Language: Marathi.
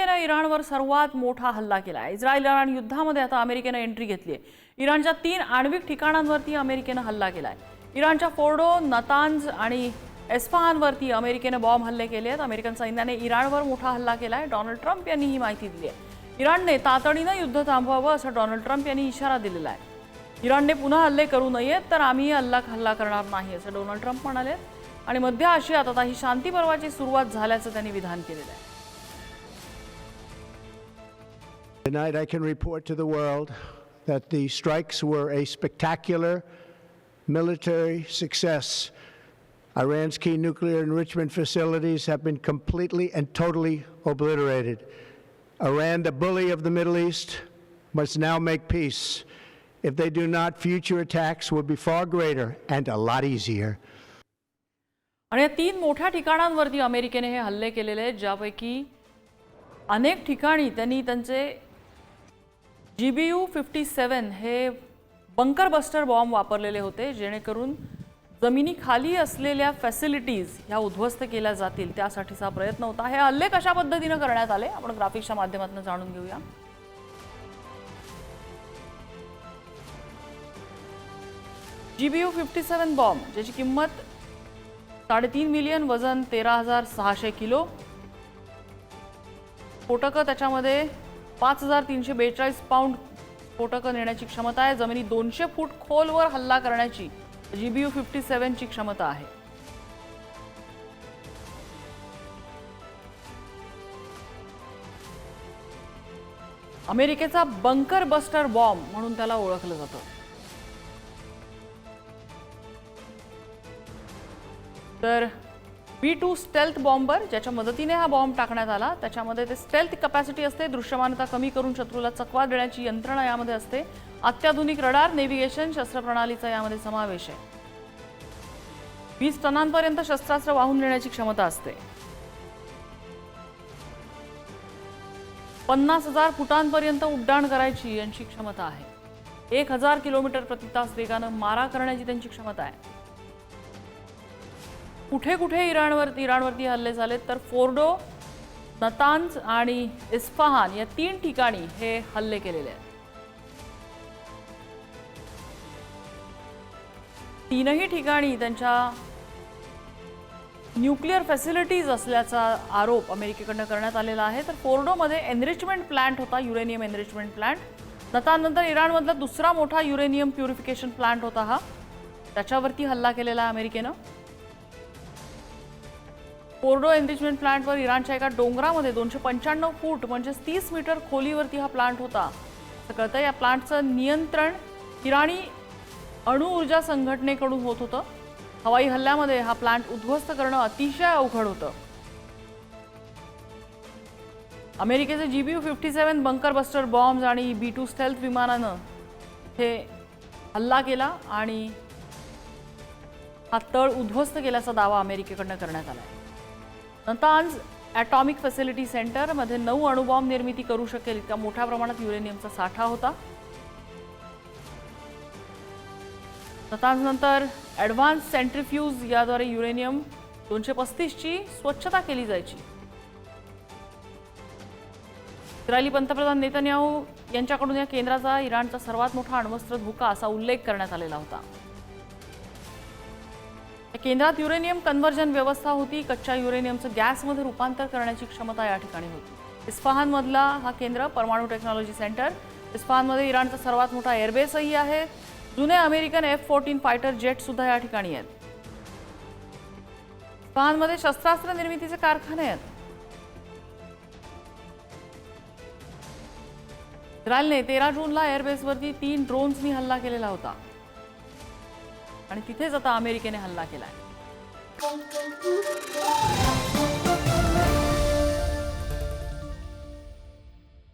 अमेरिकेने इराणवर सर्वात मोठा हल्ला केला आहे। इस्रायल-इराण युद्धामध्ये आता अमेरिकेने एंट्री घेतली आहे। इराणच्या 3 आण्विक ठिकाणांवरती अमेरिकेने हल्ला केला आहे। इराणच्या फोर्डो, नतांज आणि एस्फहानवरती अमेरिकेने बॉम्ब हल्ले केले आहेत। अमेरिकन सैन्याने इराणवर मोठा हल्ला केला आहे। डोनाल्ड ट्रम्प यांनी ही माहिती दिली आहे। इराणने तातडीने युद्ध थांबवावं असं डोनाल्ड ट्रम्प यांनी इशारा दिलेला आहे। इराणने पुन्हा हल्ले करू नयेत तर आम्ही हल्ला करणार नाही असं डोनाल्ड ट्रम्प म्हणाले आणि मध्य आशियात आता ही शांती पर्वाची सुरुवात झाल्याचं त्यांनी विधान केलेलं आहे। Tonight I can report to the world that the strikes were a spectacular military success. Iran's key nuclear enrichment facilities have been completely and totally obliterated. Iran, the bully of the Middle East, must now make peace. If they do not, future attacks will be far greater and a lot easier. आणि या 3 मोठ्या ठिकाणांवरती अमेरिकेने हे हल्ले केलेले आहेत, ज्यापैकी अनेक ठिकाणी त्यांनी त्यांचे GBU-57 हे बंकर बस्टर बॉम्ब वापरलेले होते, जेणेकरून जमिनीखाली असलेल्या फॅसिलिटीज ह्या उद्ध्वस्त केल्या जातील त्यासाठीचा प्रयत्न होता। हे हल्ले कशा पद्धतीने करण्यात आले आपण ग्राफिक्सच्या माध्यमातून जाणून घेऊया। GBU-57 बॉम्ब ज्याची किंमत 3.5 मिलियन, वजन 13,600 किलो, स्फोटकं त्याच्यामध्ये 5,342 पाउंड स्फोटकं नेण्याची क्षमता आहे। जमिनी 200 फूट खोलवर हल्ला करण्याची GBU-57 ची क्षमता आहे। अमेरिकेचा बंकर बस्टर बॉम्ब म्हणून त्याला ओळखलं जातं। तर B-2 स्टेल्थ बॉम्बर ज्याच्या मदतीने हा बॉम्ब टाकण्यात आला, त्याच्यामध्ये ते स्टेल्थ कॅपॅसिटी असते, दृश्यमानता कमी करून शत्रूला चकवा देण्याची यंत्रणा यामध्ये असते, अत्याधुनिक रडार, नेव्हिगेशन, शस्त्रप्रणालीचा यामध्ये समावेश आहे। 20 टनांपर्यंत शस्त्रास्त्र वाहून नेण्याची क्षमता असते। 50,000 फुटांपर्यंत उड्डाण करायची यांची क्षमता आहे। 1000 किलोमीटर प्रति तास वेगाने मारा करण्याची त्यांची क्षमता आहे। कुठे कुठे इराणवरती हल्ले झाले तर फोर्डो, नतांज आणि इस्फहान या 3 ठिकाणी हे हल्ले केलेले आहेत। तीनही ठिकाणी त्यांच्या न्यूक्लिअर फॅसिलिटीज असल्याचा आरोप अमेरिकेकडून करण्यात आलेला आहे। तर फोर्डोमध्ये एनरिचमेंट प्लांट होता, युरेनियम एनरिचमेंट प्लांट। नतांनंतर इराणमधला दुसरा मोठा युरेनियम प्युरिफिकेशन प्लांट होता हा, त्याच्यावरती हल्ला केलेला आहे अमेरिकेनं। फोर्डो एनरिचमेंट प्लांटवर इराणच्या एका डोंगरामध्ये 295 फूट म्हणजे 30 मीटर खोलीवरती हा प्लांट होता असं कळतं। या प्लांटचं नियंत्रण इराणी अणु ऊर्जा संघटनेकडून होत होतं। हवाई हल्ल्यामध्ये हा प्लांट उद्ध्वस्त करणं अतिशय अवघड होतं। अमेरिकेचे GBU-57 बंकर बस्टर बॉम्ब्स आणि B-2 स्टेल्थ विमानानं हे हल्ला केला आणि हा तळ उद्ध्वस्त केल्याचा दावा अमेरिकेकडून करण्यात आला आहे। नतांज ॲटॉमिक फॅसिलिटी सेंटर मध्ये 9 अणुबॉम्ब निर्मिती करू शकेल इतका मोठ्या प्रमाणात युरेनियमचा साठा होता। नतांज नंतर ॲडव्हान्स सेंट्रिफ्यूज याद्वारे युरेनियम 235 ची स्वच्छता केली जायची। इस्रायली पंतप्रधान नेतन्याहू यांच्याकडून या केंद्राचा इराणचा सर्वात मोठा अण्वस्त्र धोका असा उल्लेख करण्यात आलेला होता। या केंद्रात युरेनियम कन्व्हर्जन व्यवस्था होती, कच्च्या युरेनियमचं गॅसमध्ये रूपांतर करण्याची क्षमता या ठिकाणी होती। इस्फहानमधला हा केंद्र परमाणु टेक्नॉलॉजी सेंटर, इस्फहानमध्ये इराणचा सर्वात मोठा एअरबेसही आहे। जुने अमेरिकन F-14 फायटर जेट सुद्धा या ठिकाणी आहेत। इस्फहानमध्ये शस्त्रास्त्र निर्मितीचे कारखाने आहेत। इस्रायलने 13 जूनला एअरबेसवरती 3 ड्रोन्सनी हल्ला केलेला होता आणि तिथेच आता अमेरिकेने हल्ला केलाय।